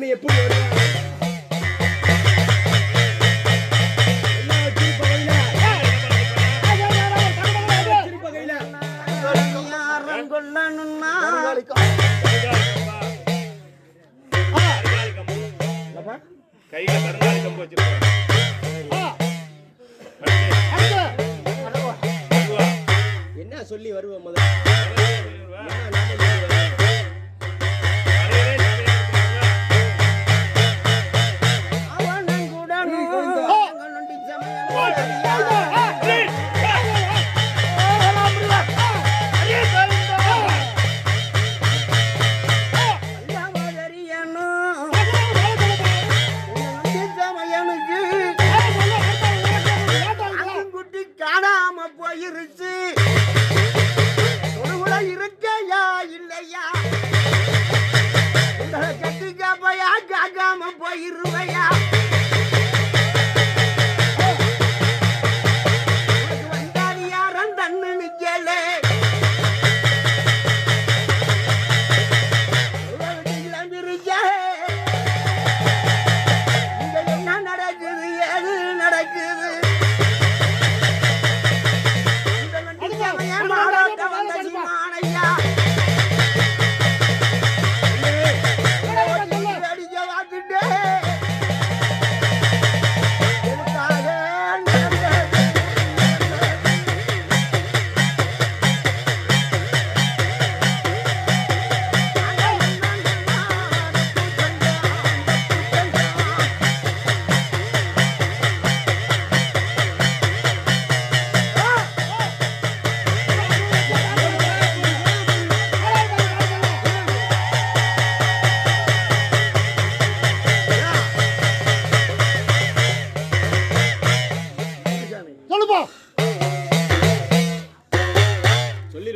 சாமி எப்படி கையில கருங்காலி கம்பு வச்சிருக்கோம். என்ன சொல்லி வருவோம் முதல்ல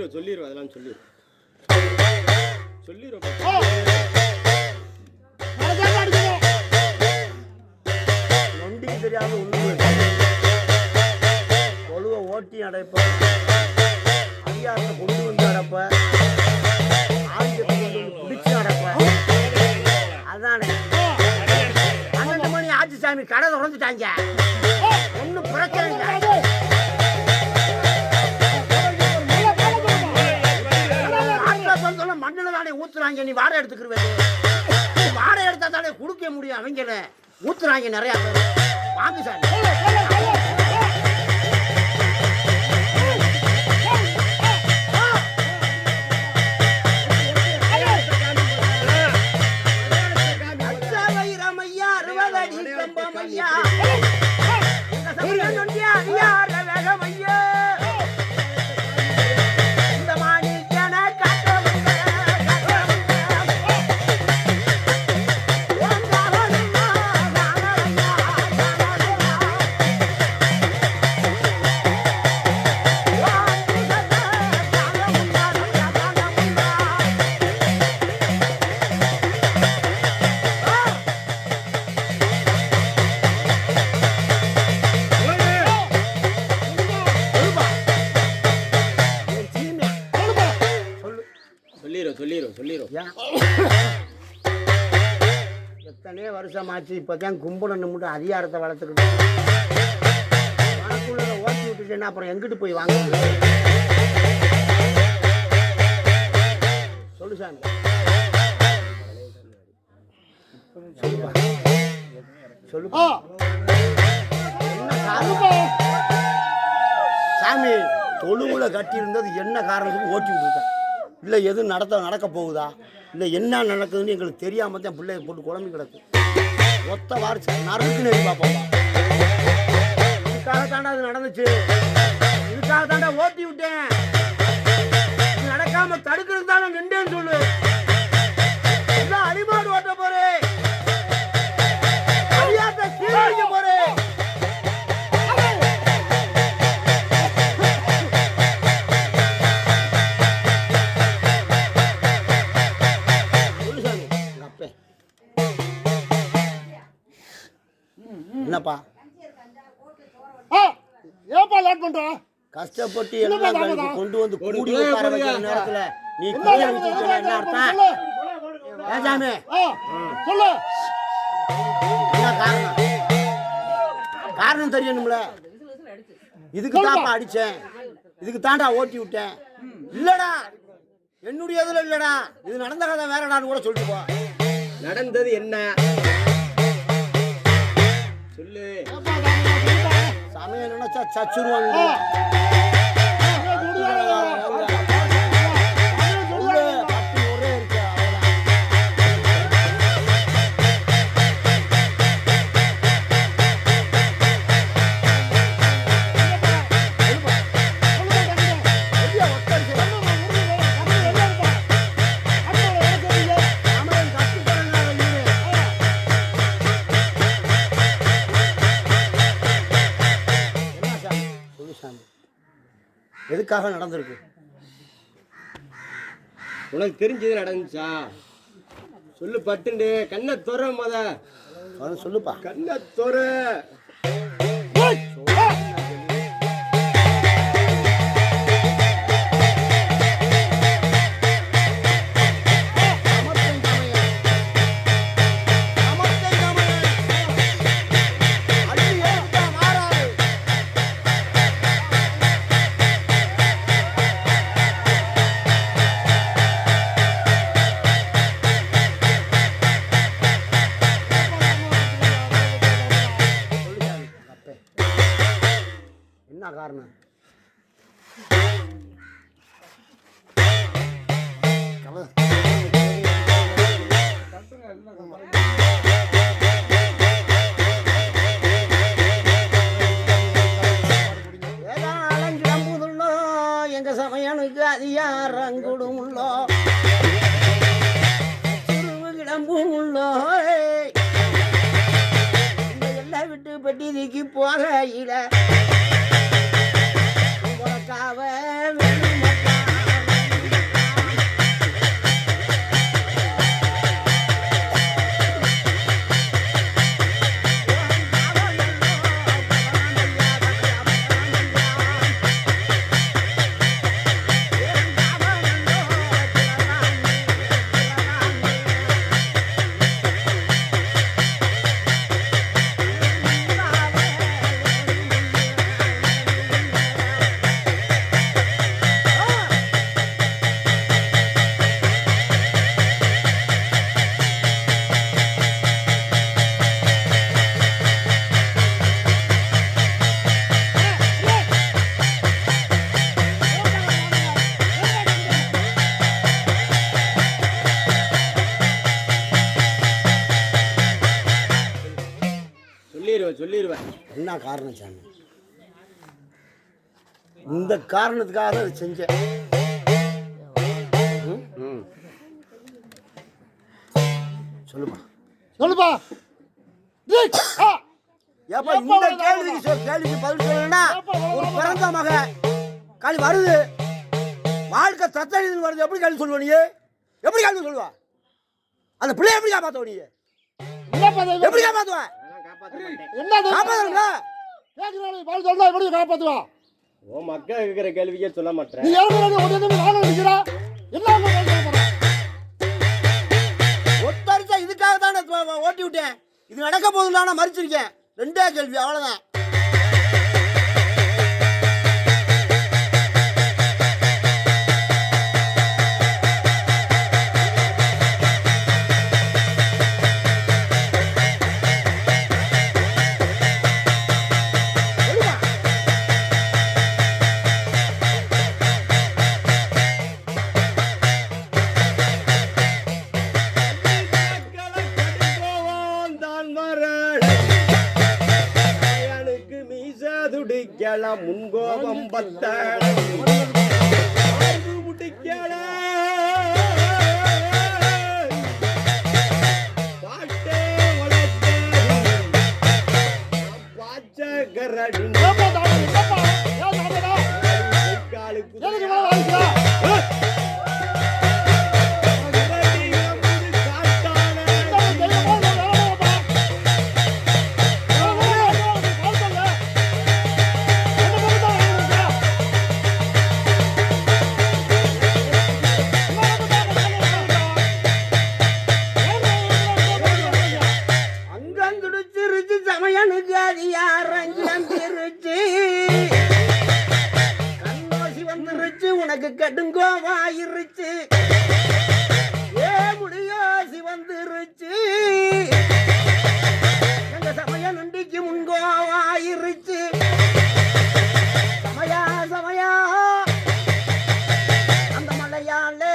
சொல்லிடுவோம் அதெல்லாம் சொல்லிடுவோம் நொண்டிக்கு தெரியாத உண்மை கொழுவ ஓட்டி அடைப்ப அதிகாரத்தை கொண்டு வந்து அடைப்ப ஆயுதத்தை கொண்டு வந்து பிடிச்சி அடைப்ப அதானே 12 மணி ஆச்சு சாமி கடை திறந்துட்டாங்க ஒன்றும் பிரச்சனை இல்லை மண்ணில் தானே ஊத்துறாங்க நீ வாடகை எடுத்துக்கிருவேன் வாடகை எடுத்தா தானே கொடுக்க முடியும் அவங்க ஊத்துறாங்க நிறைய பேர் வாங்க சார் வைரமையா 60 அடி கம்பமையா அதிகார வேகமையா சொல்லிடும் எத்தனையோ வருஷமாச்சு இப்போதான் கும்பிடணும் மட்டும் அதிகாரத்தை வளர்த்துக்கிட்டு மனக்குள்ள ஓட்டி விட்டுட்டேன்னா அப்புறம் எங்கிட்டு போய் வாங்க சொல்லு சாமி சொல்லு சாமி தொழுவுல கட்டி இருந்தது என்ன காரணத்துக்கு ஓட்டி விட்டுருக்கேன் இல்லை எது நடக்க போகுதா இல்லை என்ன நடக்குதுன்னு எங்களுக்கு தெரியாமல் தான் பிள்ளைய போட்டு குழம்பு கிடக்கு ஒத்த வாரிச்சு நறுக்குன்னு பார்ப்போம் இதுக்காக தாண்டா அது நடந்துச்சு இதுக்காக தாண்டா ஓட்டி விட்டேன் நடக்காம தடுக்கிறதுக்கு தானே நின்றேன்னு சொல்லு எல்லாம் அடிமாடு ஓட்ட போறேன் அடியாத்த சீரழிக்க போறேன் என்னப்பா ஏப்பா லேட் பண்ற கஷ்டப்பட்டு எல்லாம் கொண்டு வந்து கூடி உட்கார வைக்கிற நேரத்துல நீ என்ன அர்த்தம் ஏஜாமே சொல்லு. என்ன காரணம்? காரணம் தெரியணும்ல. இதுக்கு தான்ப்பா அடிச்சேன், இதுக்கு தாண்டா ஓட்டி விட்டேன். இல்லடா என்னுடைய இதுல இல்லடா, இது நடந்த கதை வேறடான்னு கூட சொல்லிட்டு போ. நடந்தது என்ன சொல்லு. சமயம் நினைச்சா சச்சுருவாங்க. எதுக்காக நடந்திருக்கு? உனக்கு தெரிஞ்சது நடந்துச்சா சொல்லு. பட்டுண்டு கண்ணை துற மொத. சொல்லுப்பா. கண்ணை துற. என்ன காரணம்? எங்க சமையனுக்கு அதிகாரங்களும் உள்ளோ, கிளம்பும் உள்ளோ. இந்த எல்லாம் விட்டு பெட்டிதிக்கு போகையில சொல்லிடுவேன். என்ன காரணம் சாமி? இந்த காரணத்துக்காக அதை செஞ்சேன். சொல்லுப்பா சொல்லுப்பா. ஏப்பா இந்த கேள்விக்கு பதில் சொல்லணும்னா, ஒரு பிறந்த மக காலி வருது, வாழ்க்கை தத்தளின்னு வருது, எப்படி கேள்வி சொல்லுவ நீ? எப்படி கேள்வி சொல்லுவா? அந்த பிள்ளைய எப்படி காப்பாத்துவ நீ? எப்படி காப்பாத்துவ? காப்பாத்தணும்ல. எப்படி காப்பாத்துவா? உன் மக்கள் இருக்கிற கேள்விக்கே சொல்ல மாட்டேன். நீ ஒத்தரிச்சா இதுக்காக தான் ஓட்டி விட்டேன். இது நடக்க போதும் நான் மறிச்சிருக்கேன். ரெண்டே கேள்வி, அவ்வளவுதான். முன்கோபம் பத்த முடிக்கல பாட்டே வளர்த்த பாச்சகரடி வந்துருச்சு உனக்கு கடுங்கோவாயிருச்சு ஏ முடியாசி வந்துருச்சு எங்க சமய நண்டிக்கு முன்கோவாயிருச்சு சமயா சமயா அந்த மலையாளே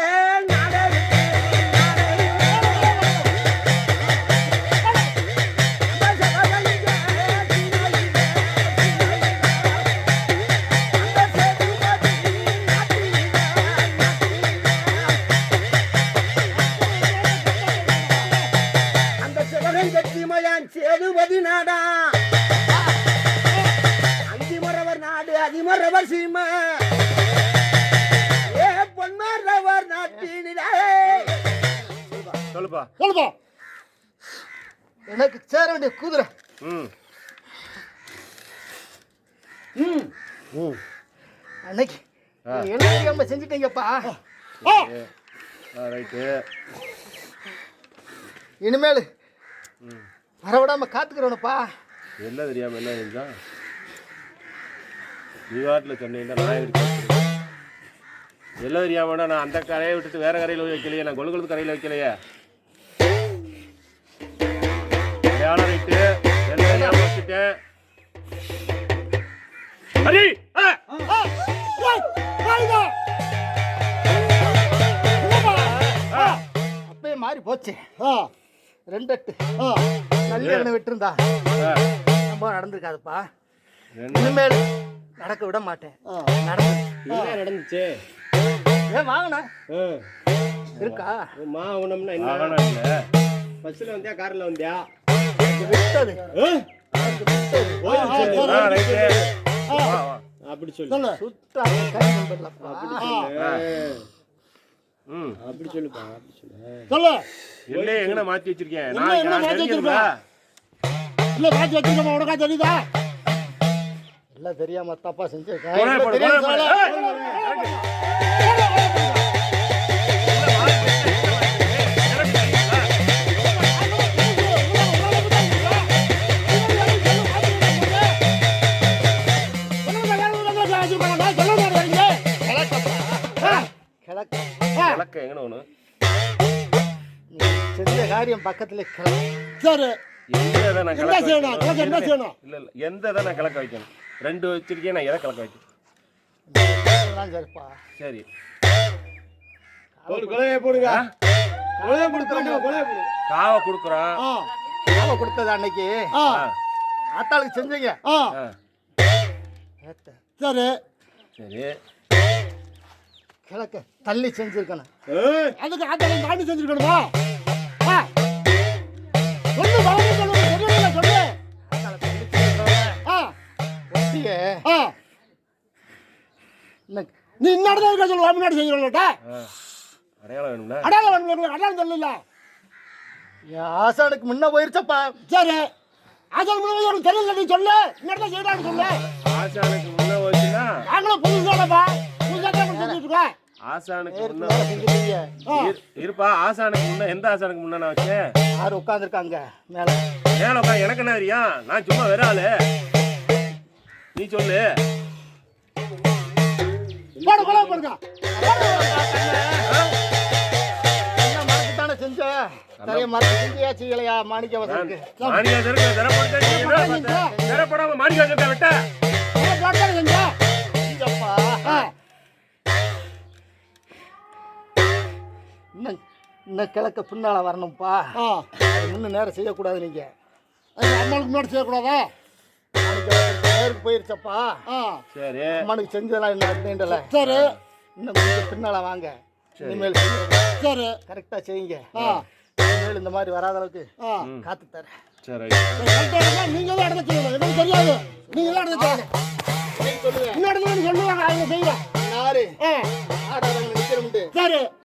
சேதுபதி நாடா அந்திமரவர் நாடு அதிமரவர் சீமை ஏ பொன்மரவர் நாட்டினிலே சொல்லுப்பா சொல்லுப்பா. எனக்கு சேர வேண்டிய குதிரை ம் அன்னைக்கு என்ன தெரியாம செஞ்சுட்டீங்கப்பா. ரைட்டு இனிமேல் வரவிடாம காத்துக்கிறவனப்பா. என்ன தெரியாம என்ன செஞ்சா நீ வாட்டில் சொன்னீங்கன்னா நான் எப்படி கேட்குறேன்? எல்லாம் தெரியாமடா நான் அந்த கரையை விட்டுட்டு வேற கரையில் போய் வைக்கலையே, நான் கொழுகுளத்து கரையில் வைக்கலையே. வேலை ரைட்டு எல்லாம் தெரியாம வச்சுட்டேன். ஹரி அப்பயே மாறி போச்சு. ஆ 2 8 ஆ நல்ல எண்ணெய் விட்டுருந்தா ரொம்ப நடந்திருக்காதுப்பா. ரெண்டு இனிமேல் நடக்க விட மாட்டேன். நடந்து என்ன நடந்துச்சு? ஏன் வாங்கினா இருக்கா மா உணம்னா என்ன இல்லை, பஸ்ஸில் வந்தியா காரில் வந்தியா? விட்டது அப்படி சொல்லு. சொல்லு. சுத்தா கை நம்பர்லப்பா. ம் அப்படி சொல்லுப்பா, அப்படி சொல்லு. சொல்லு. இல்லை எங்கன மாற்றி வச்சிருக்கேன் என்ன நான் என்ன நான் மாத்தி தெரிஞ்சிருப்பா. இல்ல மாத்தி வச்சிருக்கோம் உனக்கா தெரியுதா? எல்லாம் தெரியாம தப்பா செஞ்சிருக்கேன். போடா, போடா, தெரியாம போடா, சொல்லல. போடா. கிழக்கு விளக்க எங்கன ஒன்று நீ செஞ்ச காரியம் பக்கத்துல கிழக்கு. சரி எந்த இதை நான் என்ன கிழக்க செய்யணும்? வைக்கணும்? கிழக்கு என்ன செய்யணும்? இல்லை இல்லை எந்த இதை நான் கிழக்க வைக்கணும்? 2 வச்சிருக்கேன், நான் எதை கிழக்க வைக்கணும்? எல்லாம் சரிப்பா. சரி போடுங்க காவை கொடுக்குறோம். ஆ அவ கொடுத்தது அன்னைக்கு ஆ ஆத்தாளுக்கு செஞ்சீங்க. ஆ ஏத்த சரி சரி கிழக்க தள்ளி செஞ்சிருக்கணும். அதுக்கு ஆத்தாலும் தாண்டி செஞ்சிருக்கணுமா? ஆ சொல்லு பலமும் சொல்லு சொல்லு சொல்லு. ஆத்தாளை தள்ளி செஞ்சிருக்கணும். ஆ ஒட்டியே ஆ இன்னும் நீ இன்னொரு இருக்க சொல்லு முன்னாடி செய்யணும்லட்டா. அடையாளம் வேணும்ல? அடையாளம் வேணும் அடையாளம் சொல்லல. என் ஆசானுக்கு முன்ன போயிருச்சப்பா. சரி ஆசான் முன்னாடி உனக்கு தெரியல நீ சொல்லு இன்னொரு செய்யறான்னு சொல்லு. ஆசானுக்கு முன்ன வச்சுன்னா நாங்களும் புதுசானப்பா புதுசாக தான் செஞ்சுட்டு இருக்கோம். ஆசானுக்கு முன்ன நேரத்துல செஞ்சுட்டீங்க. இருப்பா. ஆசானுக்கு முன்ன எந்த ஆசானுக்கு முன்ன நான் வச்சேன்? யாரு உட்காந்துருக்காங்க மேல? ஏனப்பா எனக்கு என்ன தெரியும்? நான் சும்மா வேற ஆளு. நீ சொல்லு. போடு கொலை போடுங்க. என்ன மறந்துட்டானே செஞ்ச? நிறைய மறந்து செஞ்சியா செய்யலையா மாணிக்க வசனுக்கு? திறப்படாம மாணிக்க வச்சிருக்க விட்ட போட்டாலும் செஞ்சா செஞ்சப்பா. இன்னும் கிழக்க பின்னால வரணும்ப்பா. ஆ இன்னும் நேரம் செய்யக்கூடாது. நீங்க அது அம்மாளுக்கு முன்னாடி செய்யக்கூடாதா? மாணிக்க வசனுக்கு நேருக்கு போயிருச்சப்பா. ஆ சரி அம்மனுக்கு செஞ்சதெல்லாம் இன்னும் நீண்டல. சரி இன்னும் கொஞ்சம் பின்னால வாங்க. இனிமேல் சரி கரெக்டா செய்யுங்க. ஆ இனிமேல் இந்த மாதிரி வராத அளவுக்கு ஆ காத்து தரேன். சரி நீங்க தான் இடத்த செய்யணும். எனக்கு தெரியாது. நீங்க தான் இடத்த செய்யணும். இன்னும் இடத்துல சொல்லுவாங்க அவங்க செய்யலாம். யாரு ஆ ஆடாதவங்க நிக்கிறோம்ட்டு சரி